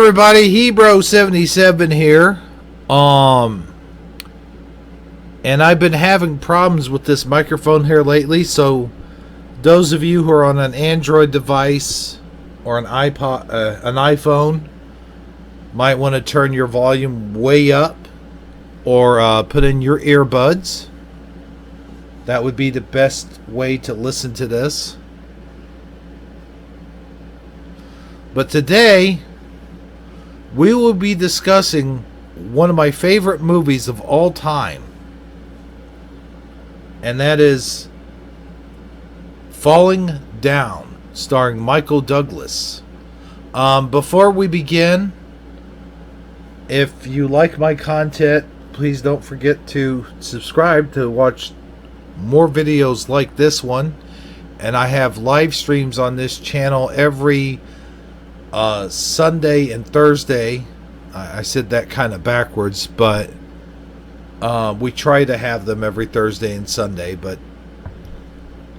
everybody, Hebro77 here. And I've been having problems with this microphone here lately, so those of you who are on an Android device or an iPhone might want to turn your volume way up or put in your earbuds. That would be the best way to listen to this. But today, we will be discussing one of my favorite movies of all time. And that is Falling Down, starring Michael Douglas. Before we begin, if you like my content, please don't forget to subscribe to watch more videos like this one. And I have live streams on this channel every Sunday and Thursday. I said that kind of backwards, but we try to have them every Thursday and Sunday. But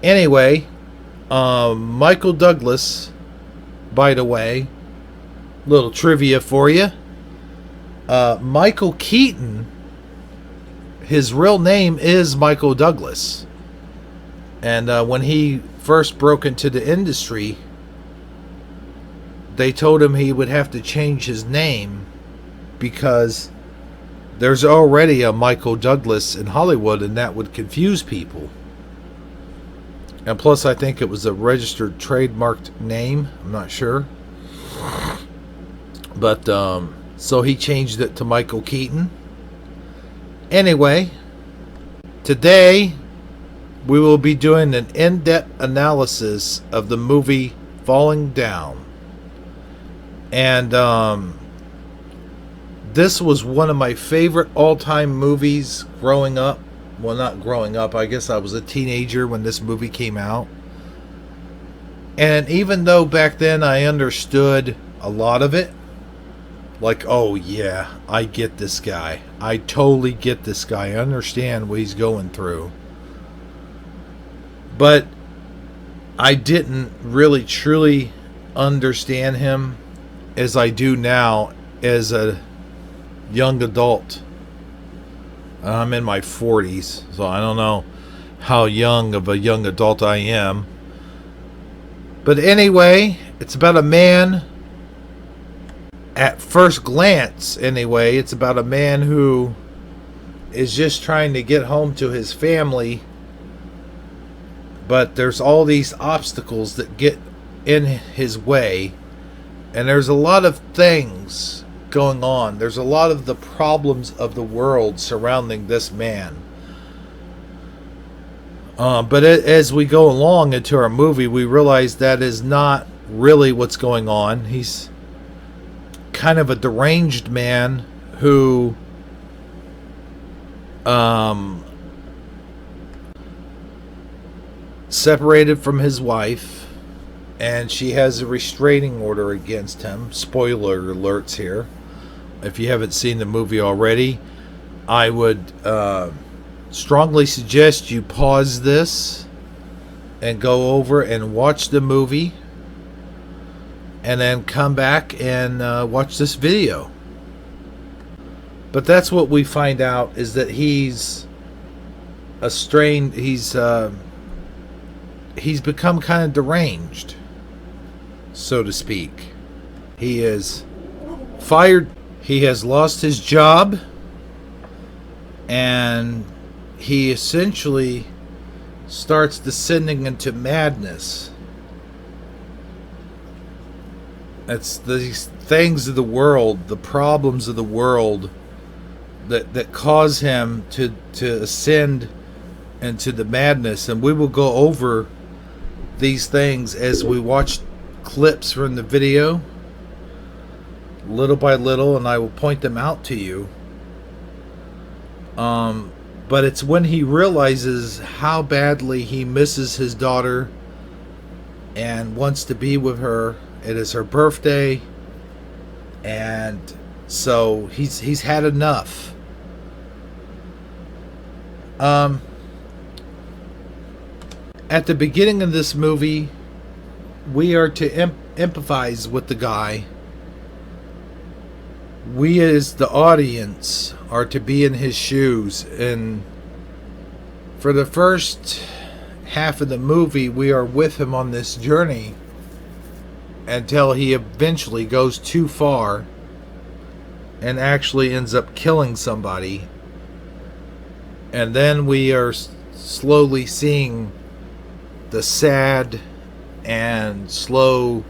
anyway, Michael Douglas, by the way, little trivia for you. Michael Keaton, his real name is Michael Douglas. And when he first broke into the industry, they told him he would have to change his name because there's already a Michael Douglas in Hollywood, and that would confuse people. And plus, I think it was a registered trademarked name. I'm not sure. But, so he changed it to Michael Keaton. Anyway, today we will be doing an in-depth analysis of the movie Falling Down. And this was one of my favorite all-time movies growing up. Well, not growing up. I guess I was a teenager when this movie came out. And even though back then I understood a lot of it, like, oh yeah, I get this guy. I totally get this guy. I understand what he's going through. But I didn't really truly understand him as I do now as a young adult. I'm in my 40s, so I don't know how young of a young adult I am. But anyway, it's about a man. At first glance, anyway, it's about a man who is just trying to get home to his family, but there's all these obstacles that get in his way, and there's a lot of things going on. There's a lot of the problems of the world surrounding this man. But as we go along into our movie, we realize that is not really what's going on. He's kind of a deranged man who separated from his wife, and she has a restraining order against him. Spoiler alerts here. If you haven't seen the movie already, I would strongly suggest you pause this and go over and watch the movie, and then come back and watch this video. But that's what we find out, is that he's a strained, he's become kind of deranged, so to speak. He is fired. He has lost his job, and he essentially starts descending into madness. It's these things of the world, the problems of the world that cause him to ascend into the madness. And we will go over these things as we watch clips from the video, little by little, and I will point them out to you. But it's when he realizes how badly he misses his daughter and wants to be with her. It is her birthday, and so he's had enough. At the beginning of this movie, we are to empathize with the guy we as the audience are to be in his shoes, and for the first half of the movie we are with him on this journey until he eventually goes too far and actually ends up killing somebody. And then we are slowly seeing the sad and slow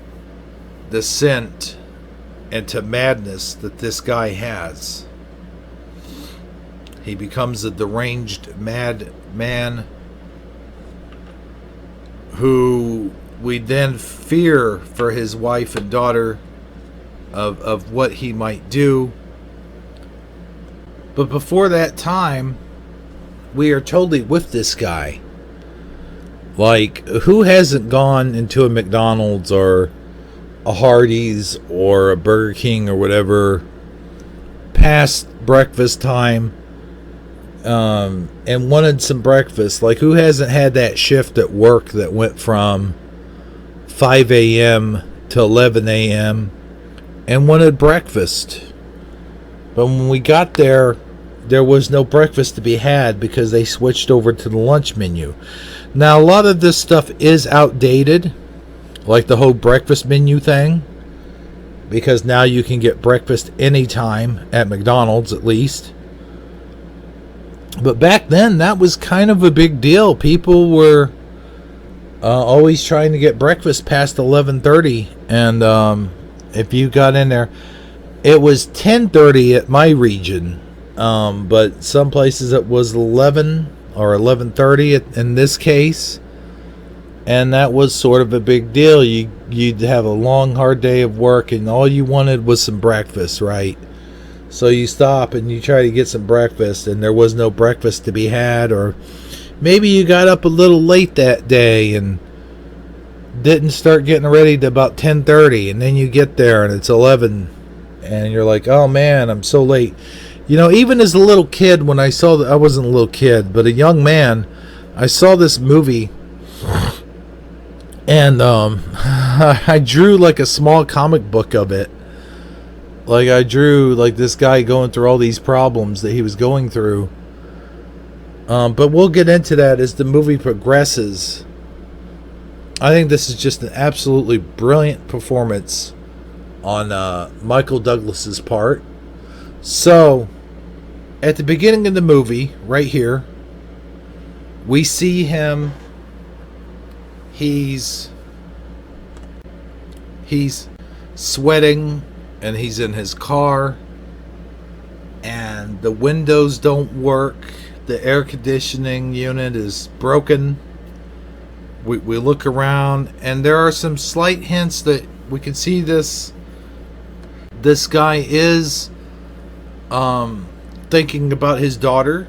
descent into madness that this guy has. He becomes a deranged madman who we then fear for his wife and daughter of what he might do. But before that time, we are totally with this guy. Like, who hasn't gone into a McDonald's or a Hardee's or a Burger King or whatever past breakfast time and wanted some breakfast? Like, who hasn't had that shift at work that went from 5 a.m. to 11 a.m. and wanted breakfast? But when we got there, there was no breakfast to be had because they switched over to the lunch menu. Now, a lot of this stuff is outdated, like the whole breakfast menu thing, because now you can get breakfast anytime at McDonald's, at least. But back then, that was kind of a big deal. People were always trying to get breakfast past 11:30, and if you got in there, it was 10:30 at my region, but some places it was 11 or 11:30 in this case, and that was sort of a big deal. You'd have a long, hard day of work, and all you wanted was some breakfast, right? So you stop and you try to get some breakfast, and there was no breakfast to be had, or maybe you got up a little late that day and didn't start getting ready to about 10:30, and then you get there and it's 11, and you're like, oh man, I'm so late. You know, even as a little kid, when I saw I wasn't a little kid, but a young man, I saw this movie, and I drew like a small comic book of it. Like, I drew like this guy going through all these problems that he was going through. But we'll get into that as the movie progresses. I think this is just an absolutely brilliant performance on Michael Douglas's part. So, at the beginning of the movie, right here, we see him. He's sweating, and he's in his car, and the windows don't work. The air conditioning unit is broken. We look around, and there are some slight hints that we can see this guy is thinking about his daughter.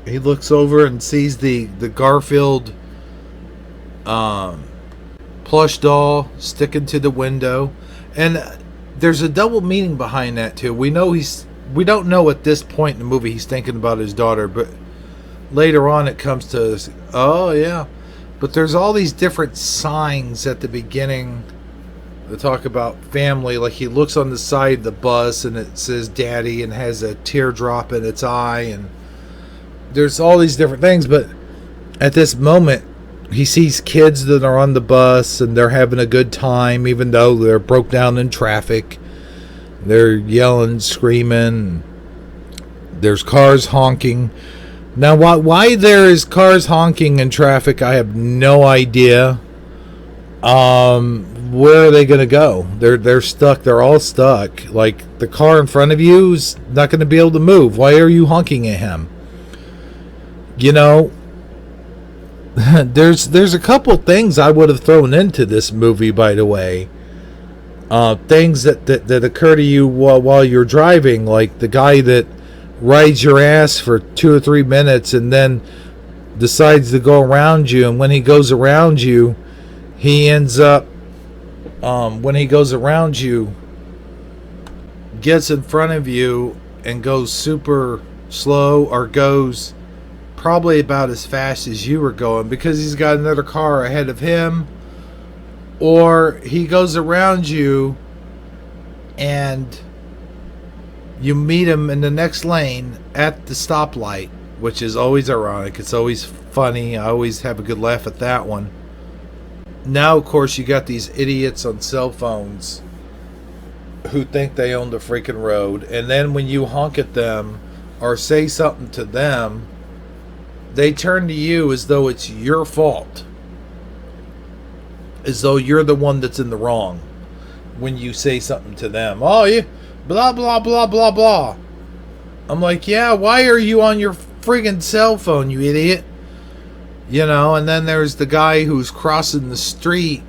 He looks over and sees the Garfield plush doll sticking to the window, and there's a double meaning behind that too. We don't know at this point in the movie he's thinking about his daughter, but later on it comes to, oh yeah. But there's all these different signs at the beginning that talk about family. Like, he looks on the side of the bus and it says daddy and has a teardrop in its eye, and there's all these different things. But at this moment, he sees kids that are on the bus and they're having a good time, even though they're broke down in traffic. They're yelling, screaming. There's cars honking. Now, why there is cars honking in traffic, I have no idea. Where are they going to go? They're stuck. They're all stuck. Like, the car in front of you is not going to be able to move. Why are you honking at him? You know, there's a couple things I would have thrown into this movie, by the way. Things that occur to you while you're driving, like the guy that rides your ass for 2 or 3 minutes and then decides to go around you, and when he goes around you, he ends up gets in front of you and goes super slow, or goes probably about as fast as you were going because he's got another car ahead of him, or he goes around you and You meet him in the next lane at the stoplight, which is always ironic. It's always funny. I always have a good laugh at that one. Now, of course, you got these idiots on cell phones who think they own the freaking road. And then when you honk at them or say something to them, they turn to you as though it's your fault. As though you're the one that's in the wrong when you say something to them. Oh, yeah, blah, blah, blah, blah, blah. I'm like, yeah, why are you on your friggin' cell phone, you idiot? You know, and then there's the guy who's crossing the street.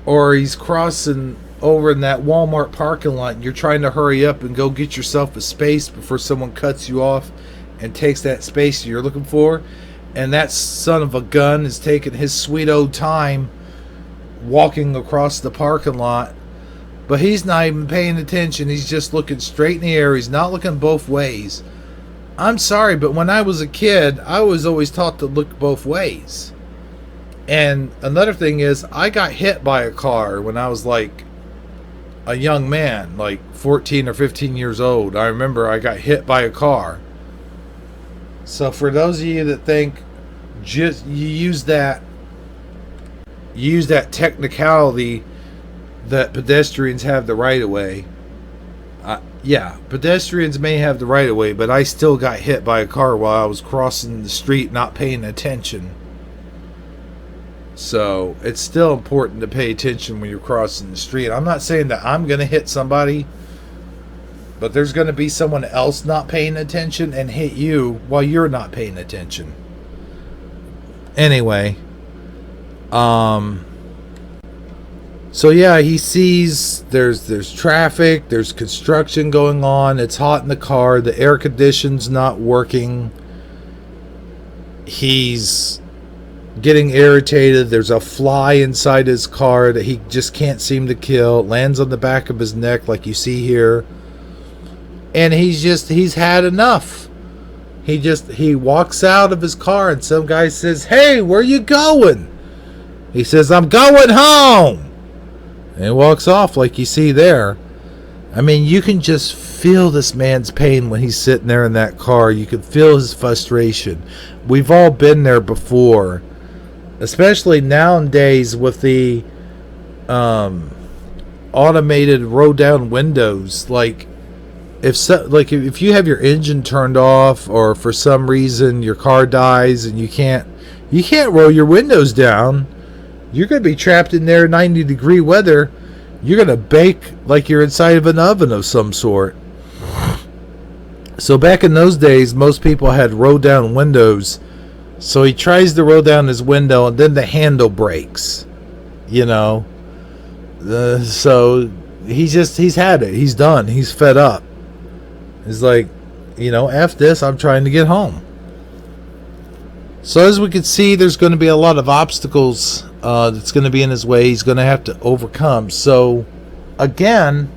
Or he's crossing over in that Walmart parking lot and you're trying to hurry up and go get yourself a space before someone cuts you off and takes that space you're looking for. And that son of a gun is taking his sweet old time walking across the parking lot. But he's not even paying attention. He's just looking straight in the air. He's not looking both ways. I'm sorry, but when I was a kid, I was always taught to look both ways. And another thing is, I got hit by a car when I was like a young man, like 14 or 15 years old. I remember I got hit by a car. So for those of you that think just you use that technicality that pedestrians have the right of way. Yeah, pedestrians may have the right of way, but I still got hit by a car while I was crossing the street not paying attention. So it's still important to pay attention when you're crossing the street. I'm not saying that I'm going to hit somebody, but there's going to be someone else not paying attention and hit you while you're not paying attention. Anyway, so yeah, he sees there's traffic, there's construction going on, it's hot in the car, the air conditioning's not working. He's getting irritated. There's a fly inside his car that he just can't seem to kill. It lands on the back of his neck like you see here. And he's had enough. He walks out of his car and some guy says, "Hey, where you going?" He says, "I'm going home." And he walks off like you see there. I mean, you can just feel this man's pain when he's sitting there in that car. You can feel his frustration. We've all been there before. Especially nowadays with the automated roll down windows. Like if you have your engine turned off or for some reason your car dies and you can't roll your windows down, you're going to be trapped in there 90-degree weather. You're going to bake like you're inside of an oven of some sort. So back in those days, most people had roll down windows. So he tries to roll down his window and then the handle breaks. You know. So he's had it. He's done. He's fed up. He's like, F this, I'm trying to get home. So as we can see, there's going to be a lot of obstacles that's going to be in his way. He's going to have to overcome. So again,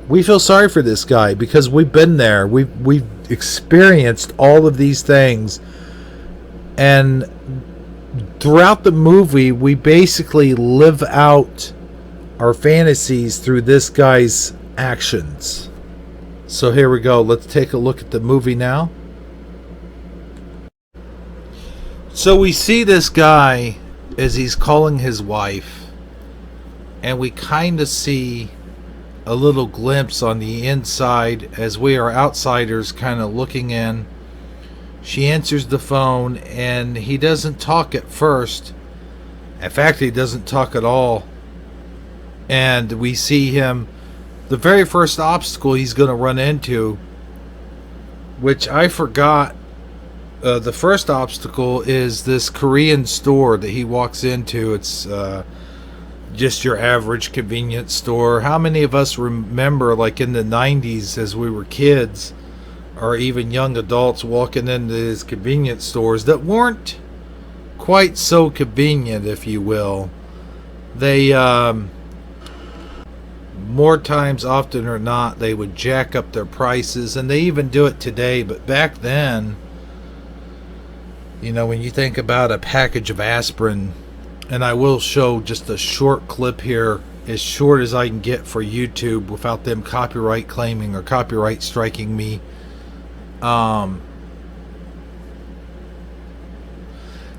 we feel sorry for this guy because we've been there. We've experienced all of these things. And throughout the movie, we basically live out our fantasies through this guy's actions. So here we go. Let's take a look at the movie now. So we see this guy as he's calling his wife, and we kind of see a little glimpse on the inside as we are outsiders kind of looking in. She answers the phone and he doesn't talk at first. In fact, he doesn't talk at all. And we see him, the very first obstacle he's going to run into, which I forgot. The first obstacle is this Korean store that he walks into. It's just your average convenience store. How many of us remember, like in the 90s as we were kids, or even young adults walking into these convenience stores that weren't quite so convenient, if you will? They, more times often or not, they would jack up their prices, and they even do it today. But back then, when you think about a package of aspirin, and I will show just a short clip here as short as I can get for YouTube without them copyright claiming or copyright striking me.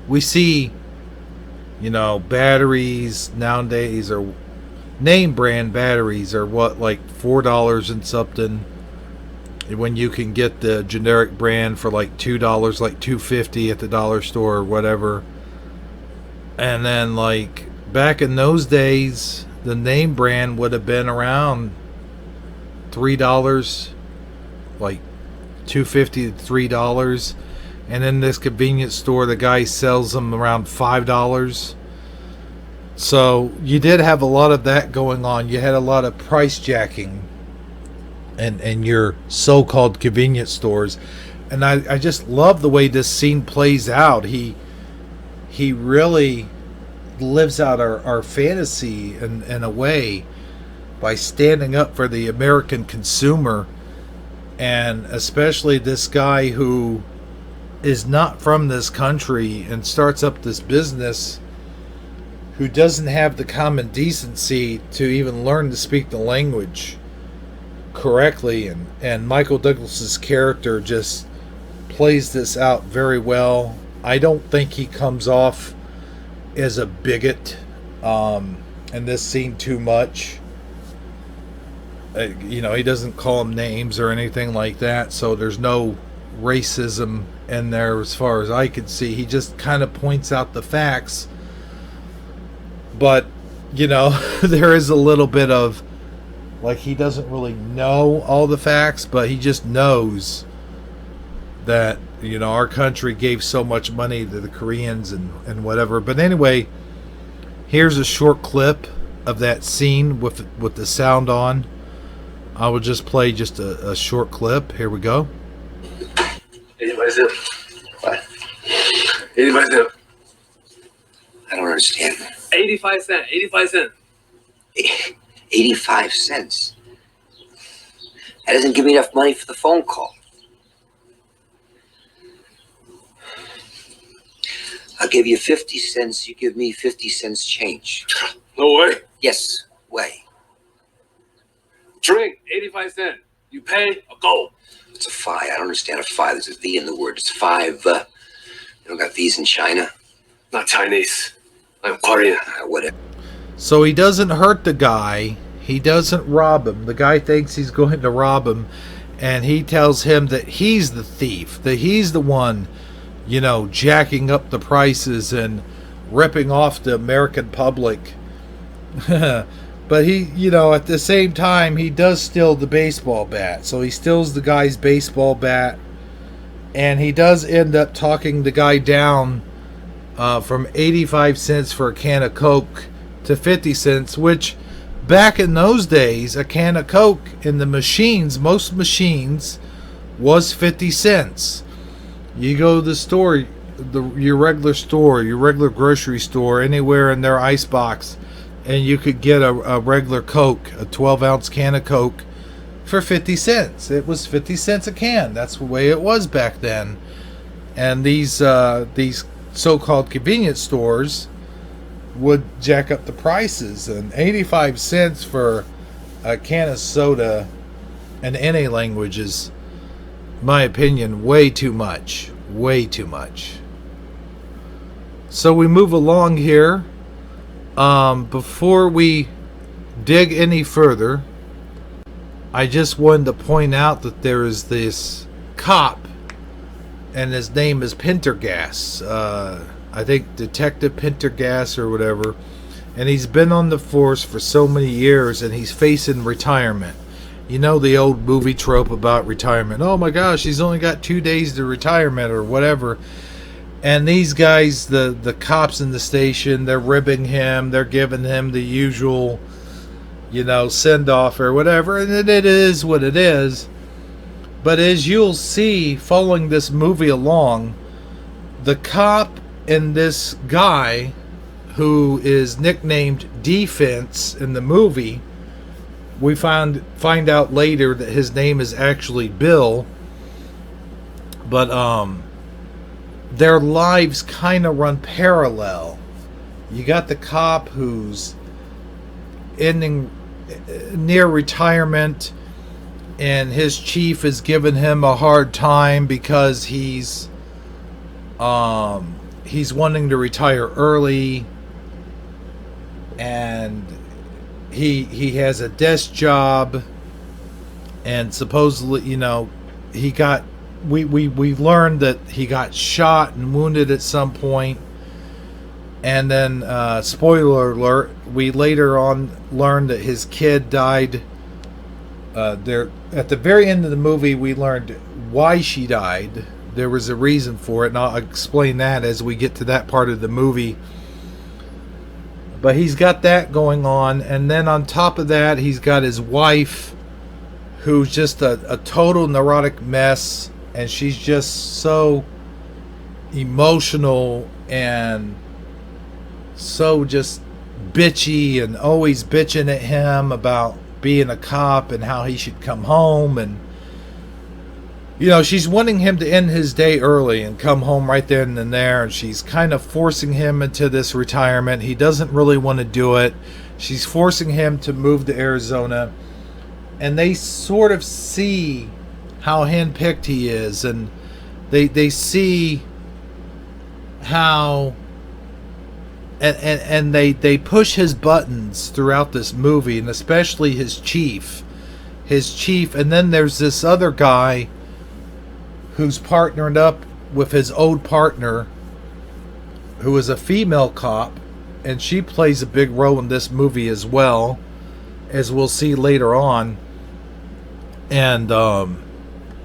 We see, batteries nowadays, or name brand batteries, are what, like $4 and something, when you can get the generic brand for like $2, like $2.50 at the dollar store or whatever. And then, like, back in those days, the name brand would have been around $3, like $2.50 to $3. And in this convenience store, the guy sells them around $5. So you did have a lot of that going on. You had a lot of price jacking in your so-called convenience stores. And I just love the way this scene plays out. He really lives out our fantasy in a way by standing up for the American consumer. And especially this guy who is not from this country and starts up this business, who doesn't have the common decency to even learn to speak the language correctly. And Michael Douglas's character just plays this out very well. I don't think he comes off as a bigot in this scene too much. He doesn't call them names or anything like that, so there's no racism in there as far as I could see. He just kind of points out the facts, but there is a little bit of, like, he doesn't really know all the facts, but he just knows that our country gave so much money to the Koreans and whatever. But anyway, here's a short clip of that scene with the sound on. I will just play just a short clip. Here we go. 85 cents. What? 85 cents. I don't understand. 85 cents. 85 cents. 85 cents. That doesn't give me enough money for the phone call. I'll give you 50 cents. You give me 50 cents change. No way. Yes, way. Drink. 85 cents. You pay or go. It's a phi. I don't understand a phi. There's a V in the word. It's 5. You don't got V's in China? Not Chinese. I'm Korean. Whatever. So he doesn't hurt the guy. He doesn't rob him. The guy thinks he's going to rob him, and he tells him that he's the thief, that he's the one, jacking up the prices and ripping off the American public. But he, at the same time, he does steal the baseball bat. So he steals the guy's baseball bat, and he does end up talking the guy down from 85 cents for a can of Coke to 50 cents, which back in those days, a can of Coke in the machines, most machines, was 50 cents. You go to the store, your regular store, your regular grocery store, anywhere in their ice box, and you could get a regular Coke, a 12-ounce can of Coke, for 50 cents. It was 50 cents a can. That's the way it was back then. And these so-called convenience stores would jack up the prices. And 85 cents for a can of soda in any language is, in my opinion, way too much. Way too much. So we move along here. Before we dig any further, I just wanted to point out that there is this cop, and his name is Pendergast. I think Detective Pendergast or whatever. And he's been on the force for so many years, and he's facing retirement. You know the old movie trope about retirement. Oh my gosh, he's only got 2 days to retirement or whatever. And these guys, the cops in the station, they're ribbing him. They're giving him the usual, send-off or whatever. And it is what it is. But as you'll see, following this movie along, the cop and this guy, who is nicknamed Defense in the movie, we find out later that his name is actually Bill. But, their lives kind of run parallel. You got the cop who's, ending near retirement, and his chief is giving him a hard time because he's wanting to retire early, and he has a desk job, and supposedly, we learned that he got shot and wounded at some point. And then, spoiler alert, we later on learned that his kid died. There, at the very end of the movie, we learned why she died. There was a reason for it, and I'll explain that as we get to that part of the movie. But he's got that going on, and then on top of that, he's got his wife, who's just a total neurotic mess, and she's just so emotional and so just bitchy, and always bitching at him about being a cop and how he should come home. And she's wanting him to end his day early and come home right then and there, and she's kind of forcing him into this retirement. He doesn't really want to do it. She's forcing him to move to Arizona, and they sort of see how handpicked he is, and they see how and they push his buttons throughout this movie, and especially his chief. And then there's this other guy who's partnered up with his old partner, who is a female cop, and she plays a big role in this movie as well, as we'll see later on. And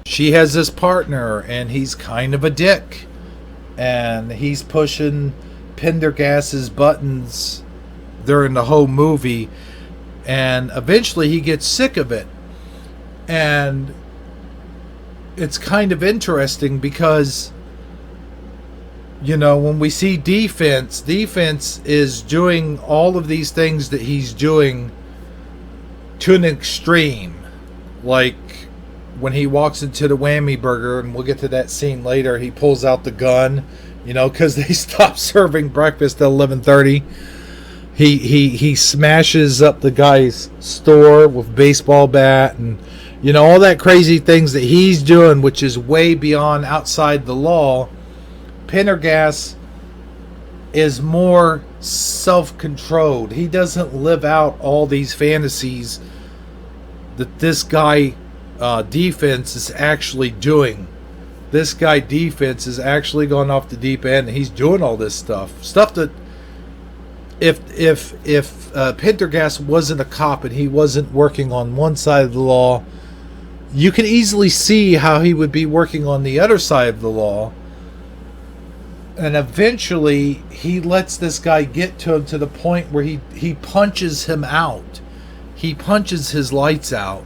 she has this partner, and he's kind of a dick, and he's pushing Pendergast's buttons during the whole movie, and eventually he gets sick of it. And it's kind of interesting because when we see defense is doing all of these things that he's doing to an extreme. Like when he walks into the Whammy Burger, and we'll get to that scene later, he pulls out the gun, because they stop serving breakfast at 11:30. He smashes up the guy's store with baseball bat, and all that crazy things that he's doing, which is way beyond outside the law. Pendergast is more self-controlled. He doesn't live out all these fantasies that this guy defense is actually doing. This guy defense is actually going off the deep end, and he's doing all this stuff that if Pendergast wasn't a cop and he wasn't working on one side of the law, you can easily see how he would be working on the other side of the law. And eventually he lets this guy get to him to the point where he punches him out. He punches his lights out.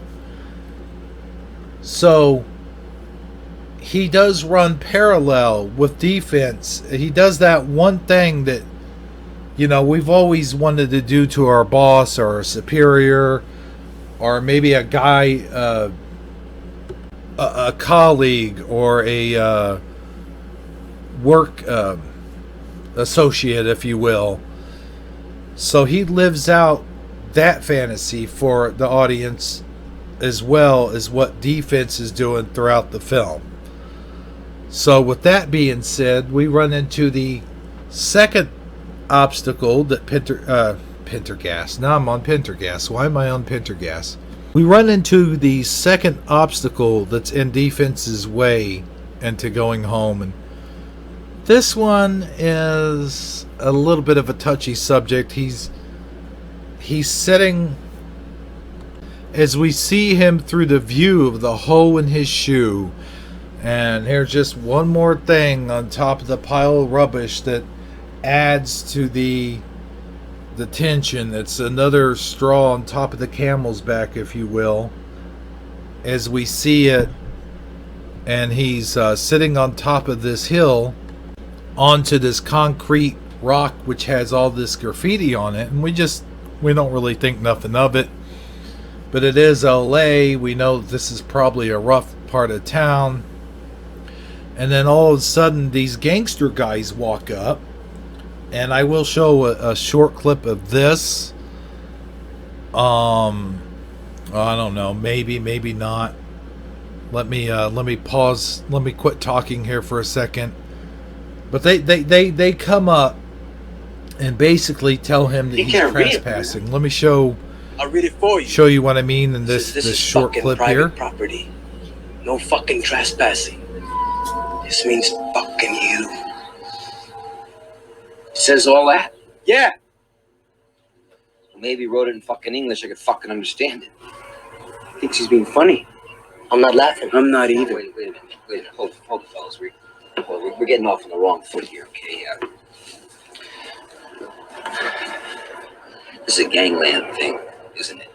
So he does run parallel with defense. He does that one thing that we've always wanted to do to our boss or our superior, or maybe a guy, a colleague, or a work associate, if you will. So he lives out that fantasy for the audience, as well as what defense is doing throughout the film. So with that being said, we run into the second obstacle that Pendergast. Now I'm on Pendergast. Why am I on Pendergast? We run into the second obstacle that's in defense's way into going home, and this one is a little bit of a touchy subject. He's sitting, as we see him through the view of the hole in his shoe. And here's just one more thing on top of the pile of rubbish that adds to the tension. It's another straw on top of the camel's back, if you will, as we see it. And he's sitting on top of this hill onto this concrete rock which has all this graffiti on it, and we don't really think nothing of it. But it is LA. We know this is probably a rough part of town. And then all of a sudden these gangster guys walk up, and I will show a short clip of this. I don't know. Maybe, maybe not. Let me pause. Let me quit talking here for a second. But they come up and basically tell him that You he's can't read it, trespassing. Let me show I'll read it for you. you what I mean in this is short fucking clip private here. property. No fucking trespassing. This means fucking you. Says all that. Yeah. Maybe he wrote it in fucking English. I could fucking understand it. Thinks he's being funny. I'm not laughing. I'm not either. Wait a minute. Hold it, fellas. We're getting off on the wrong foot here, okay? This is a gangland thing, isn't it?